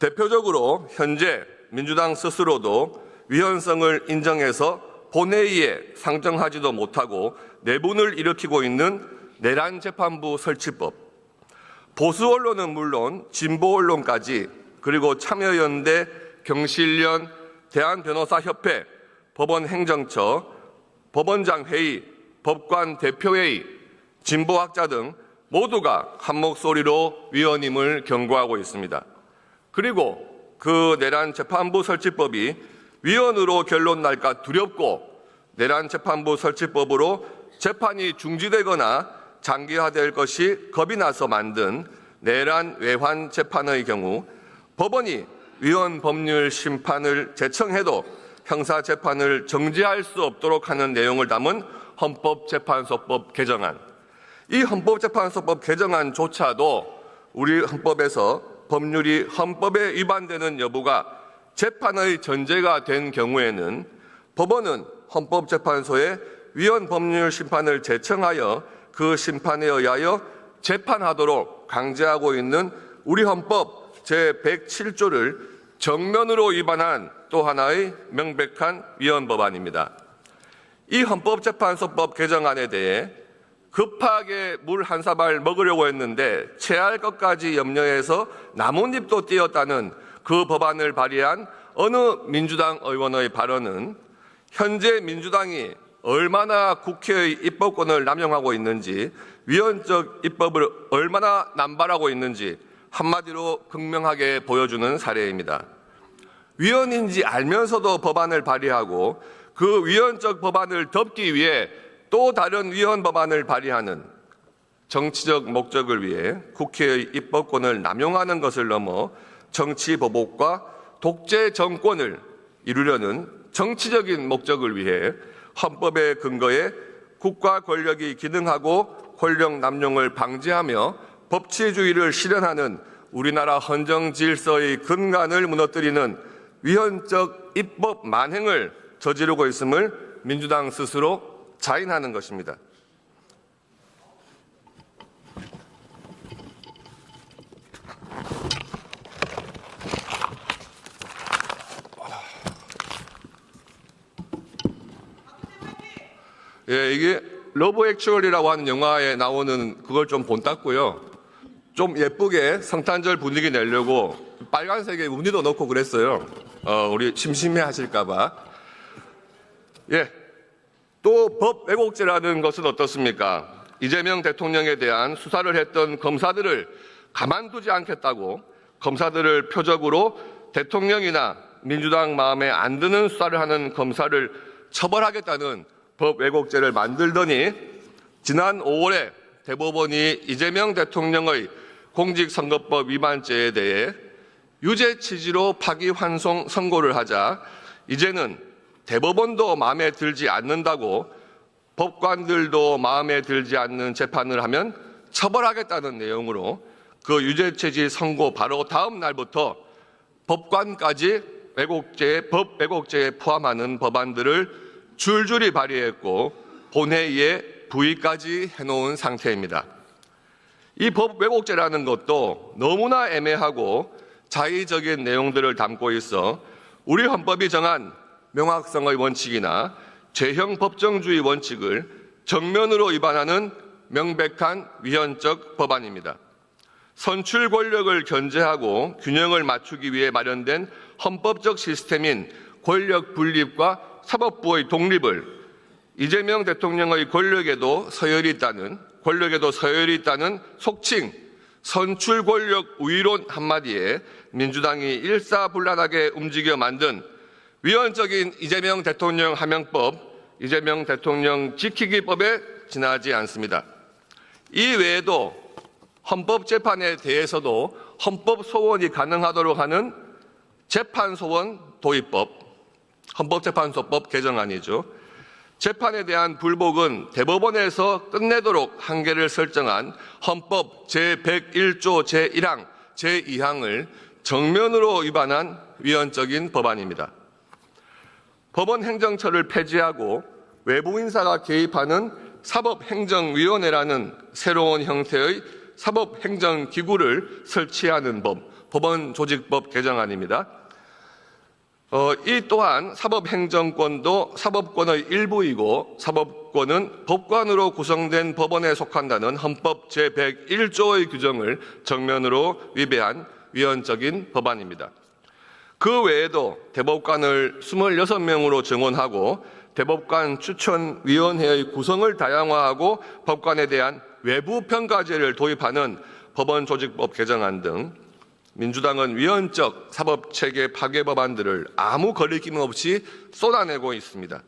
대표적으로 현재 민주당 스스로도 위헌성을 인정해서 본회의에 상정하지도 못하고 내분을 일으키고 있는 내란재판부 설치법. 보수 언론은 물론 진보 언론까지, 그리고 참여연대, 경실련, 대한변호사협회, 법원행정처, 법원장회의, 법관대표회의, 진보학자 등 모두가 한 목소리로 위헌임을 경고하고 있습니다. 그리고 그 내란재판부 설치법이 위헌으로 결론 날까 두렵고 내란재판부 설치법으로 재판이 중지되거나 장기화될 것이 겁이 나서 만든 내란 외환 재판의 경우 법원이 위헌 법률 심판을 제청해도 형사 재판을 정지할 수 없도록 하는 내용을 담은 헌법재판소법 개정안. 이 헌법재판소법 개정안조차도 우리 헌법에서 법률이 헌법에 위반되는 여부가 재판의 전제가 된 경우에는 법원은 헌법재판소에 위헌 법률 심판을 제청하여 그 심판에 의하여 재판하도록 강제하고 있는 우리 헌법 제107조를 정면으로 위반한 또 하나의 명백한 위헌 법안입니다. 이 헌법재판소법 개정안에 대해 급하게 물 한 사발 먹으려고 했는데 체할 것까지 염려해서 나뭇잎도 띄었다는 그 법안을 발의한 어느 민주당 의원의 발언은 현재 민주당이 얼마나 국회의 입법권을 남용하고 있는지, 위헌적 입법을 얼마나 남발하고 있는지 한마디로 극명하게 보여주는 사례입니다. 위헌인지 알면서도 법안을 발의하고 그 위헌적 법안을 덮기 위해 또 다른 위헌 법안을 발의하는 정치적 목적을 위해 국회의 입법권을 남용하는 것을 넘어 정치 보복과 독재 정권을 이루려는 정치적인 목적을 위해 헌법의 근거에 국가 권력이 기능하고 권력 남용을 방지하며 법치주의를 실현하는 우리나라 헌정 질서의 근간을 무너뜨리는 위헌적 입법 만행을 저지르고 있음을 민주당 스스로 자인하는 것입니다. 예, 이게 러브 액츄얼이라고 하는 영화에 나오는 그걸 좀 본땄고요. 좀 예쁘게 성탄절 분위기 내려고 빨간색에 무늬도 넣고 그랬어요. 우리 심심해 하실까 봐. 예. 또 법 왜곡죄라는 것은 어떻습니까? 이재명 대통령에 대한 수사를 했던 검사들을 가만두지 않겠다고 검사들을 표적으로 대통령이나 민주당 마음에 안 드는 수사를 하는 검사를 처벌하겠다는 법 왜곡죄를 만들더니 지난 5월에 대법원이 이재명 대통령의 공직선거법 위반죄에 대해 유죄 취지로 파기환송 선고를 하자 이제는 대법원도 마음에 들지 않는다고 법관들도 마음에 들지 않는 재판을 하면 처벌하겠다는 내용으로 그 유죄 취지 선고 바로 다음 날부터 법관까지 법 왜곡죄에 포함하는 법안들을 줄줄이 발의했고 본회의에 부의까지 해놓은 상태입니다. 이 법 왜곡죄라는 것도 너무나 애매하고 자의적인 내용들을 담고 있어 우리 헌법이 정한 명확성의 원칙이나 죄형 법정주의 원칙을 정면으로 위반하는 명백한 위헌적 법안입니다. 선출 권력을 견제하고 균형을 맞추기 위해 마련된 헌법적 시스템인 권력 분립과 사법부의 독립을 이재명 대통령의 권력에도 서열이 있다는 속칭 선출 권력 우위론 한마디에 민주당이 일사불란하게 움직여 만든 위헌적인 이재명 대통령 하명법, 이재명 대통령 지키기법에 지나지 않습니다. 이 외에도 헌법재판에 대해서도 헌법 소원이 가능하도록 하는 재판소원 도입법, 헌법재판소법 개정안이죠. 재판에 대한 불복은 대법원에서 끝내도록 한계를 설정한 헌법 제101조 제1항, 제2항을 정면으로 위반한 위헌적인 법안입니다. 법원행정처를 폐지하고 외부인사가 개입하는 사법행정위원회라는 새로운 형태의 사법행정기구를 설치하는 법, 법원조직법 개정안입니다. 이 또한 사법행정권도 사법권의 일부이고 사법권은 법관으로 구성된 법원에 속한다는 헌법 제101조의 규정을 정면으로 위배한 위헌적인 법안입니다. 그 외에도 대법관을 26명으로 정원하고 대법관 추천위원회의 구성을 다양화하고 법관에 대한 외부 평가제를 도입하는 법원조직법 개정안 등 민주당은 위헌적 사법체계 파괴 법안들을 아무 거리낌 없이 쏟아내고 있습니다.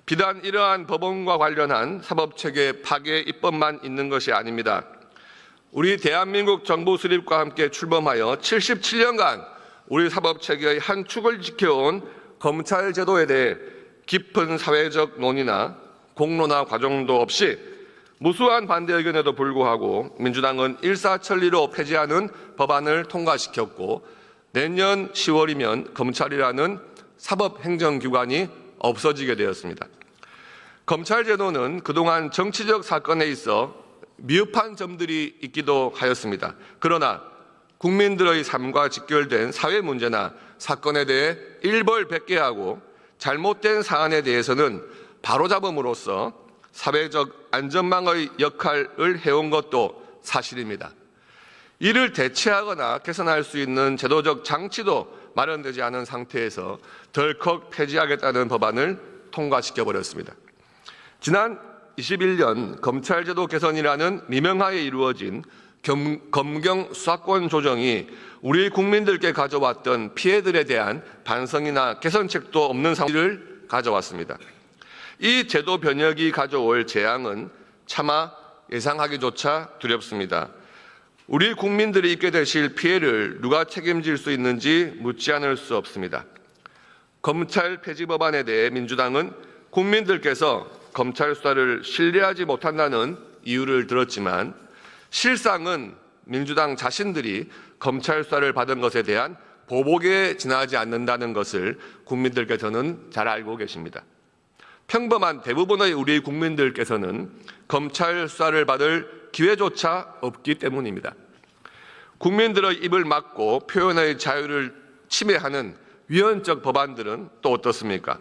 비단 이러한 법원과 관련한 사법체계 파괴 입법만 있는 것이 아닙니다. 우리 대한민국 정부 수립과 함께 출범하여 77년간 우리 사법체계의 한 축을 지켜온 검찰제도에 대해 깊은 사회적 논의나 공론화 과정도 없이 무수한 반대 의견에도 불구하고 민주당은 일사천리로 폐지하는 법안을 통과시켰고 내년 10월이면 검찰이라는 사법행정기관이 없어지게 되었습니다. 검찰제도는 그동안 정치적 사건에 있어 미흡한 점들이 있기도 하였습니다. 그러나 국민들의 삶과 직결된 사회 문제나 사건에 대해 일벌백계하고 잘못된 사안에 대해서는 바로잡음으로써 사회적 안전망의 역할을 해온 것도 사실입니다. 이를 대체하거나 개선할 수 있는 제도적 장치도 마련되지 않은 상태에서 덜컥 폐지하겠다는 법안을 통과시켜버렸습니다. 지난 21년 검찰제도 개선이라는 미명하에 이루어진 검경 수사권 조정이 우리 국민들께 가져왔던 피해들에 대한 반성이나 개선책도 없는 상황을 가져왔습니다. 이 제도 변혁이 가져올 재앙은 차마 예상하기조차 두렵습니다. 우리 국민들이 입게 되실 피해를 누가 책임질 수 있는지 묻지 않을 수 없습니다. 검찰 폐지 법안에 대해 민주당은 국민들께서 검찰 수사를 신뢰하지 못한다는 이유를 들었지만 실상은 민주당 자신들이 검찰 수사를 받은 것에 대한 보복에 지나지 않는다는 것을 국민들께서는 잘 알고 계십니다. 평범한 대부분의 우리 국민들께서는 검찰 수사를 받을 기회조차 없기 때문입니다. 국민들의 입을 막고 표현의 자유를 침해하는 위헌적 법안들은 또 어떻습니까?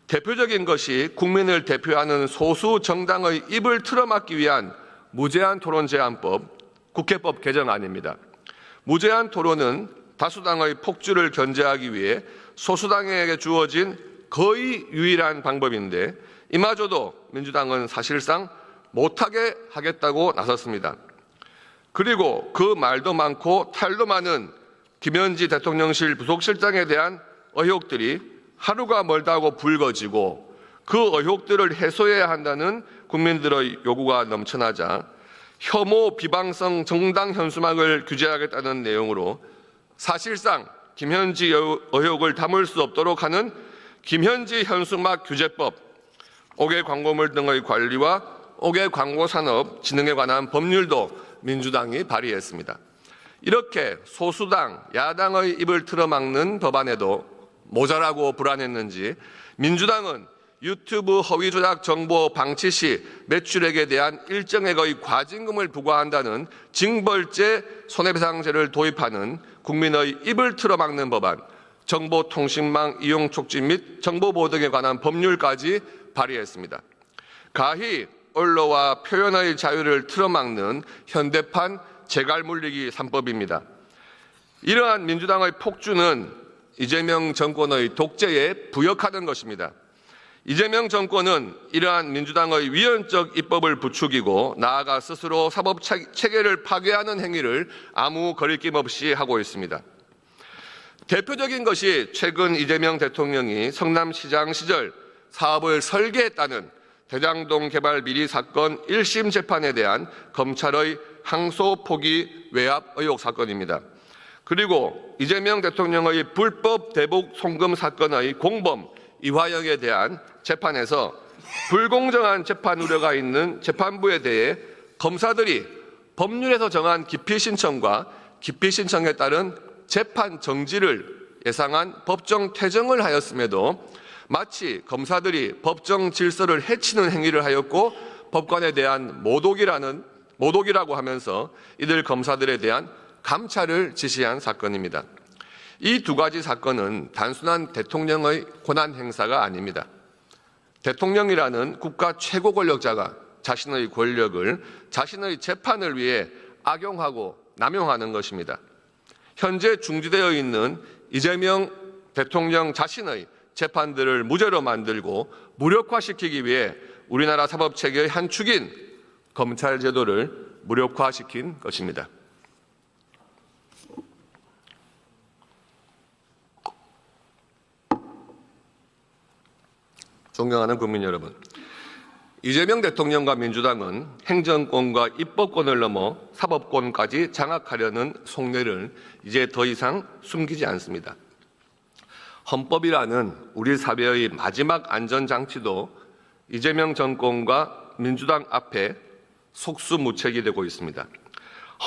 대표적인 것이 국민을 대표하는 소수 정당의 입을 틀어막기 위한 무제한 토론 제한법, 국회법 개정안입니다. 무제한 토론은 다수당의 폭주를 견제하기 위해 소수당에게 주어진 거의 유일한 방법인데 이마저도 민주당은 사실상 못하게 하겠다고 나섰습니다. 그리고 그 말도 많고 탈도 많은 김현지 대통령실 부속실장에 대한 의혹들이 하루가 멀다고 불거지고 그 의혹들을 해소해야 한다는 국민들의 요구가 넘쳐나자 혐오 비방성 정당 현수막을 규제하겠다는 내용으로 사실상 김현지 의혹을 담을 수 없도록 하는 김현지 현수막 규제법, 옥외 광고물 등의 관리와 옥외 광고 산업 진흥에 관한 법률도 민주당이 발의했습니다. 이렇게 소수당, 야당의 입을 틀어막는 법안에도 모자라고 불안했는지 민주당은 유튜브 허위 조작 정보 방치 시 매출액에 대한 일정액의 과징금을 부과한다는 징벌제 손해배상제를 도입하는 국민의 입을 틀어막는 법안, 정보통신망 이용 촉진 및 정보보호 등에 관한 법률까지 발의했습니다. 가히 언론과 표현의 자유를 틀어막는 현대판 재갈물리기 3법입니다. 이러한 민주당의 폭주는 이재명 정권의 독재에 부역하는 것입니다. 이재명 정권은 이러한 민주당의 위헌적 입법을 부추기고 나아가 스스로 사법체계를 파괴하는 행위를 아무 거리낌 없이 하고 있습니다. 대표적인 것이 최근 이재명 대통령이 성남시장 시절 사업을 설계했다는 대장동 개발 비리 사건 1심 재판에 대한 검찰의 항소 포기 외압 의혹 사건입니다. 그리고 이재명 대통령의 불법 대북 송금 사건의 공범 이화영에 대한 재판에서 불공정한 재판 우려가 있는 재판부에 대해 검사들이 법률에서 정한 기피 신청과 기피 신청에 따른 재판 정지를 예상한 법정 퇴정을 하였음에도 마치 검사들이 법정 질서를 해치는 행위를 하였고 법관에 대한 모독이라고 하면서 이들 검사들에 대한 감찰을 지시한 사건입니다. 이 두 가지 사건은 단순한 대통령의 권한 행사가 아닙니다. 대통령이라는 국가 최고 권력자가 자신의 권력을 자신의 재판을 위해 악용하고 남용하는 것입니다. 현재 중지되어 있는 이재명 대통령 자신의 재판들을 무죄로 만들고 무력화시키기 위해 우리나라 사법체계의 한 축인 검찰 제도를 무력화시킨 것입니다. 존경하는 국민 여러분, 이재명 대통령과 민주당은 행정권과 입법권을 넘어 사법권까지 장악하려는 속내를 이제 더 이상 숨기지 않습니다. 헌법이라는 우리 사회의 마지막 안전장치도 이재명 정권과 민주당 앞에 속수무책이 되고 있습니다.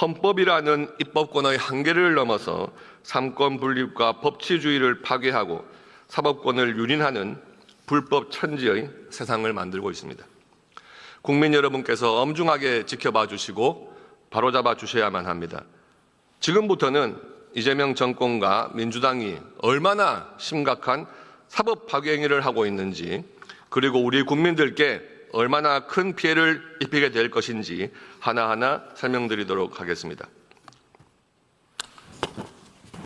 헌법이라는 입법권의 한계를 넘어서 삼권 분립과 법치주의를 파괴하고 사법권을 유린하는 불법 천지의 세상을 만들고 있습니다. 국민 여러분께서 엄중하게 지켜봐 주시고 바로잡아 주셔야만 합니다. 지금부터는 이재명 정권과 민주당이 얼마나 심각한 사법 파괴 행위를 하고 있는지, 그리고 우리 국민들께 얼마나 큰 피해를 입히게 될 것인지 하나하나 설명드리도록 하겠습니다.